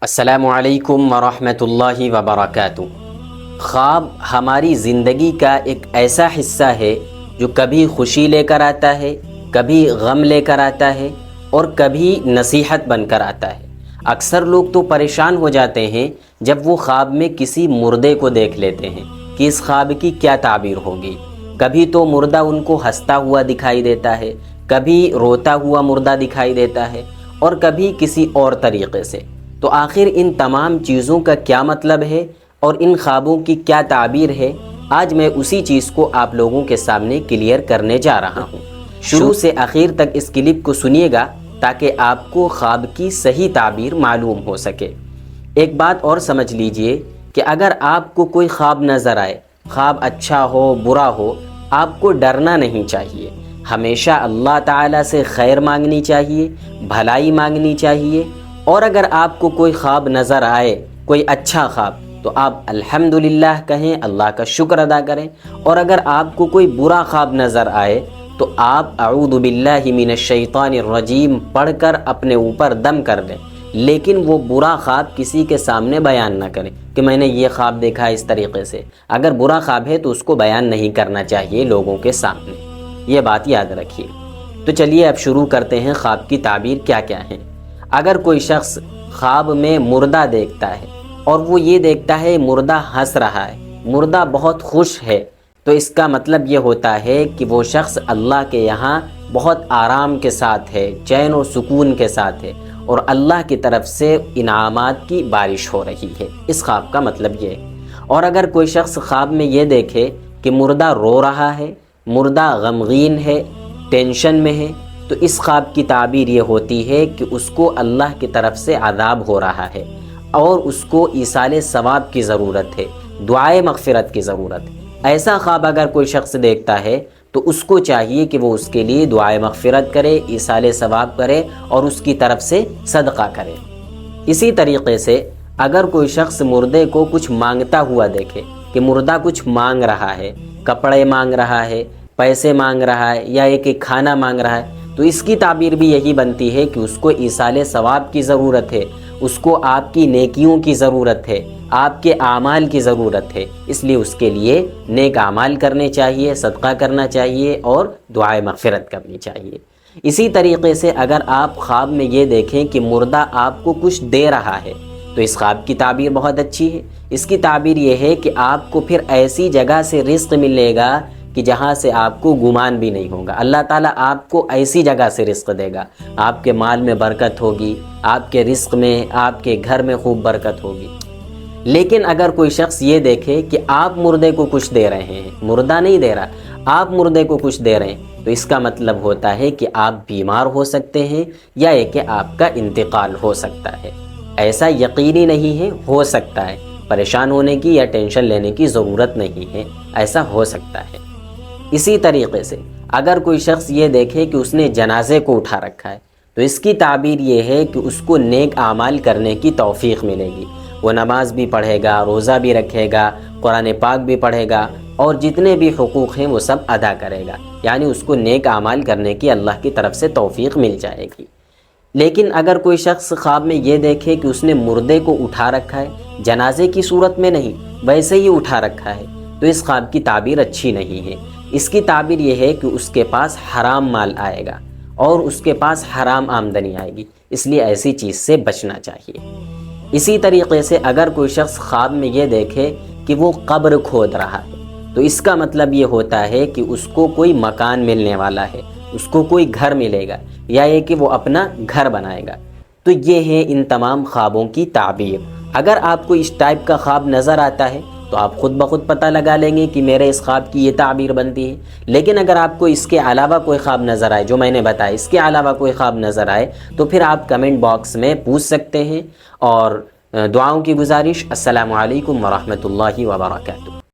السلام علیکم ورحمۃ اللہ وبرکاتہ۔ خواب ہماری زندگی کا ایک ایسا حصہ ہے جو کبھی خوشی لے کر آتا ہے، کبھی غم لے کر آتا ہے اور کبھی نصیحت بن کر آتا ہے۔ اکثر لوگ تو پریشان ہو جاتے ہیں جب وہ خواب میں کسی مردے کو دیکھ لیتے ہیں کہ اس خواب کی کیا تعبیر ہوگی۔ کبھی تو مردہ ان کو ہنستا ہوا دکھائی دیتا ہے، کبھی روتا ہوا مردہ دکھائی دیتا ہے اور کبھی کسی اور طریقے سے۔ تو آخر ان تمام چیزوں کا کیا مطلب ہے اور ان خوابوں کی کیا تعبیر ہے، آج میں اسی چیز کو آپ لوگوں کے سامنے کلیئر کرنے جا رہا ہوں۔ شروع سے آخر تک اس کلپ کو سنیے گا تاکہ آپ کو خواب کی صحیح تعبیر معلوم ہو سکے۔ ایک بات اور سمجھ لیجئے کہ اگر آپ کو کوئی خواب نظر آئے، خواب اچھا ہو برا ہو، آپ کو ڈرنا نہیں چاہیے۔ ہمیشہ اللہ تعالیٰ سے خیر مانگنی چاہیے، بھلائی مانگنی چاہیے، اور اگر آپ کو کوئی خواب نظر آئے، کوئی اچھا خواب، تو آپ الحمدللہ کہیں، اللہ کا شکر ادا کریں، اور اگر آپ کو کوئی برا خواب نظر آئے تو آپ اعوذ باللہ من الشیطان الرجیم پڑھ کر اپنے اوپر دم کر لیں، لیکن وہ برا خواب کسی کے سامنے بیان نہ کریں کہ میں نے یہ خواب دیکھا اس طریقے سے۔ اگر برا خواب ہے تو اس کو بیان نہیں کرنا چاہیے لوگوں کے سامنے، یہ بات یاد رکھیے۔ تو چلیے اب شروع کرتے ہیں خواب کی تعبیر کیا کیا ہیں۔ اگر کوئی شخص خواب میں مردہ دیکھتا ہے اور وہ یہ دیکھتا ہے مردہ ہنس رہا ہے، مردہ بہت خوش ہے، تو اس کا مطلب یہ ہوتا ہے کہ وہ شخص اللہ کے یہاں بہت آرام کے ساتھ ہے، چین و سکون کے ساتھ ہے، اور اللہ کی طرف سے انعامات کی بارش ہو رہی ہے۔ اس خواب کا مطلب یہ ہے۔ اور اگر کوئی شخص خواب میں یہ دیکھے کہ مردہ رو رہا ہے، مردہ غمگین ہے، ٹینشن میں ہے، تو اس خواب کی تعبیر یہ ہوتی ہے کہ اس کو اللہ کی طرف سے عذاب ہو رہا ہے اور اس کو ایصال ثواب کی ضرورت ہے، دعائے مغفرت کی ضرورت ہے۔ ایسا خواب اگر کوئی شخص دیکھتا ہے تو اس کو چاہیے کہ وہ اس کے لیے دعائے مغفرت کرے، ایصال ثواب کرے اور اس کی طرف سے صدقہ کرے۔ اسی طریقے سے اگر کوئی شخص مردے کو کچھ مانگتا ہوا دیکھے کہ مردہ کچھ مانگ رہا ہے، کپڑے مانگ رہا ہے، پیسے مانگ رہا ہے، یا ایک کھانا مانگ رہا ہے، تو اس کی تعبیر بھی یہی بنتی ہے کہ اس کو ایصال ثواب کی ضرورت ہے، اس کو آپ کی نیکیوں کی ضرورت ہے، آپ کے اعمال کی ضرورت ہے، اس لیے اس کے لیے نیک اعمال کرنے چاہیے، صدقہ کرنا چاہیے اور دعائے مغفرت کرنی چاہیے۔ اسی طریقے سے اگر آپ خواب میں یہ دیکھیں کہ مردہ آپ کو کچھ دے رہا ہے تو اس خواب کی تعبیر بہت اچھی ہے۔ اس کی تعبیر یہ ہے کہ آپ کو پھر ایسی جگہ سے رزق ملے گا کہ جہاں سے آپ کو گمان بھی نہیں ہوگا۔ اللہ تعالیٰ آپ کو ایسی جگہ سے رزق دے گا، آپ کے مال میں برکت ہوگی، آپ کے رزق میں، آپ کے گھر میں خوب برکت ہوگی۔ لیکن اگر کوئی شخص یہ دیکھے کہ آپ مردے کو کچھ دے رہے ہیں، مردہ نہیں دے رہا، آپ مردے کو کچھ دے رہے ہیں، تو اس کا مطلب ہوتا ہے کہ آپ بیمار ہو سکتے ہیں یا یہ کہ آپ کا انتقال ہو سکتا ہے۔ ایسا یقینی نہیں ہے، ہو سکتا ہے، پریشان ہونے کی یا ٹینشن لینے کی ضرورت نہیں ہے، ایسا ہو سکتا ہے۔ اسی طریقے سے اگر کوئی شخص یہ دیکھے کہ اس نے جنازے کو اٹھا رکھا ہے تو اس کی تعبیر یہ ہے کہ اس کو نیک اعمال کرنے کی توفیق ملے گی۔ وہ نماز بھی پڑھے گا، روزہ بھی رکھے گا، قرآن پاک بھی پڑھے گا اور جتنے بھی حقوق ہیں وہ سب ادا کرے گا، یعنی اس کو نیک اعمال کرنے کی اللہ کی طرف سے توفیق مل جائے گی۔ لیکن اگر کوئی شخص خواب میں یہ دیکھے کہ اس نے مردے کو اٹھا رکھا ہے، جنازے کی صورت میں نہیں، ویسے ہی اٹھا رکھا ہے، تو اس خواب کی تعبیر اچھی نہیں ہے۔ اس کی تعبیر یہ ہے کہ اس کے پاس حرام مال آئے گا اور اس کے پاس حرام آمدنی آئے گی، اس لیے ایسی چیز سے بچنا چاہیے۔ اسی طریقے سے اگر کوئی شخص خواب میں یہ دیکھے کہ وہ قبر کھود رہا ہے تو اس کا مطلب یہ ہوتا ہے کہ اس کو کوئی مکان ملنے والا ہے، اس کو کوئی گھر ملے گا یا یہ کہ وہ اپنا گھر بنائے گا۔ تو یہ ہے ان تمام خوابوں کی تعبیر۔ اگر آپ کو اس ٹائپ کا خواب نظر آتا ہے تو آپ خود بخود پتہ لگا لیں گے کہ میرے اس خواب کی یہ تعبیر بنتی ہے۔ لیکن اگر آپ کو اس کے علاوہ کوئی خواب نظر آئے جو میں نے بتایا، اس کے علاوہ کوئی خواب نظر آئے تو پھر آپ کمنٹ باکس میں پوچھ سکتے ہیں۔ اور دعاؤں کی گزارش، السلام علیکم ورحمۃ اللہ وبرکاتہ۔